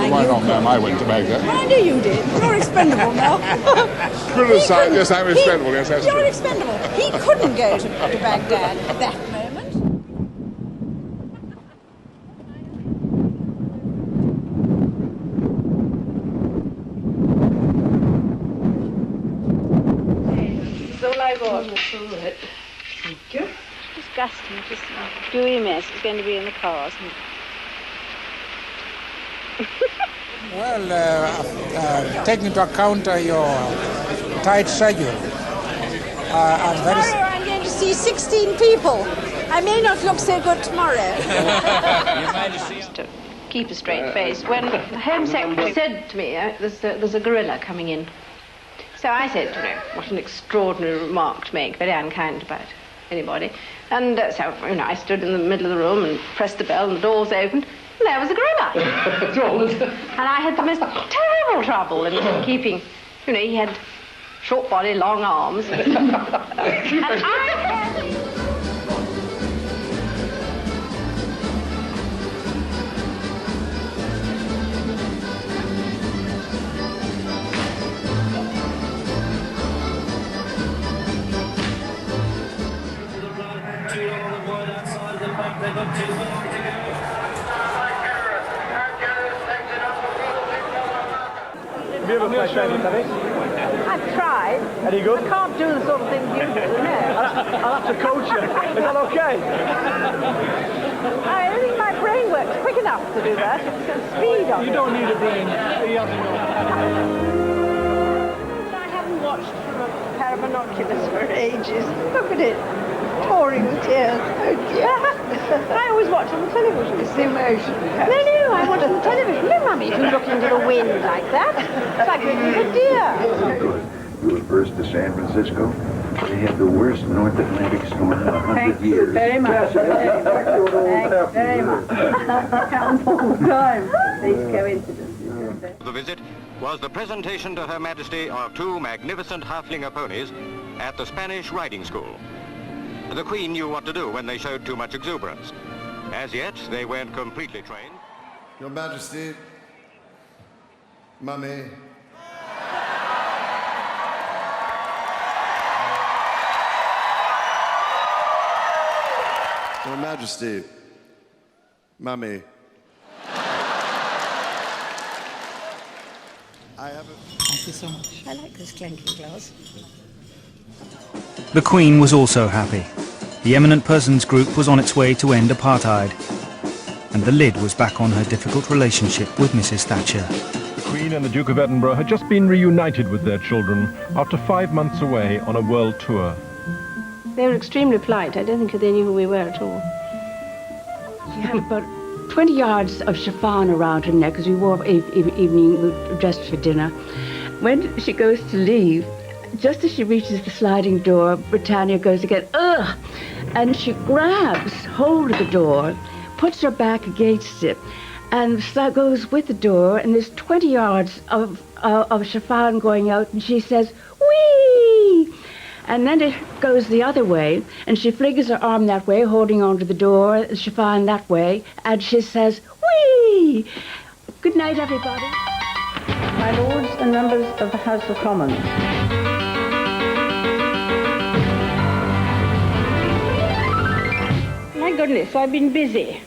weren't on them. I went to Baghdad. Well, I knew you did. You're expendable now. Criticize, yes, I'm expendable, yes, that's You're true. expendable. He couldn't go to Baghdad at that moment. That's all I got. That's all right. Thank you. Disgusting, just a gooey mess. It's going to be in the cars. Well, taking into account your tight schedule, I'm very... Tomorrow I'm going to see 16 people. I may not look so good tomorrow. To keep a straight face. When the Home Secretary said to me, there's a gorilla coming in. So I said, you know, what an extraordinary remark to make, very unkind about anybody. And so, you know, I stood in the middle of the room and pressed the bell and the doors opened, and there was a gorilla. And I had the most terrible trouble in keeping, you know, he had short body, long arms. And I had... Have you ever played table tennis? I've tried. Any good? I can't do the sort of things you do, no. I'll have to coach you. Is that okay? I think my brain works quick enough to do that. It's got speed on it. You don't need a brain. He hasn't got. I haven't watched from a pair of binoculars for ages. Look at it. Pouring with tears. Oh dear. I always watch on the television. It's the emotion. No, I watch on the television. No, Mummy, if you look into the wind like that, it's like looking at a deer. We were first to San Francisco. They had the worst North Atlantic storm in 100 years. Very much. Thanks very much. Count all the time. These coincidences. The visit was the presentation to Her Majesty of two magnificent halflinger ponies at the Spanish riding school. The Queen knew what to do when they showed too much exuberance. As yet, they weren't completely trained. Your Majesty, Mummy. Your Majesty, Mummy. Thank you so much. I like this clanking glass. The Queen was also happy. The Eminent Persons Group was on its way to end apartheid, and the lid was back on her difficult relationship with Mrs. Thatcher. The Queen and the Duke of Edinburgh had just been reunited with their children after 5 months away on a world tour. They were extremely polite. I don't think they knew who we were at all. She had about 20 yards of chiffon around her neck because we wore evening, we were dressed for dinner. When she goes to leave, just as she reaches the sliding door, Britannia goes again, ugh! And she grabs hold of the door, puts her back against it, and goes with the door, and there's 20 yards of chiffon going out, and she says, whee! And then it goes the other way, and she flings her arm that way, holding onto the door, the chiffon that way, and she says, whee! Good night, everybody. My lords and members of the House of Commons. My goodness, I've been busy.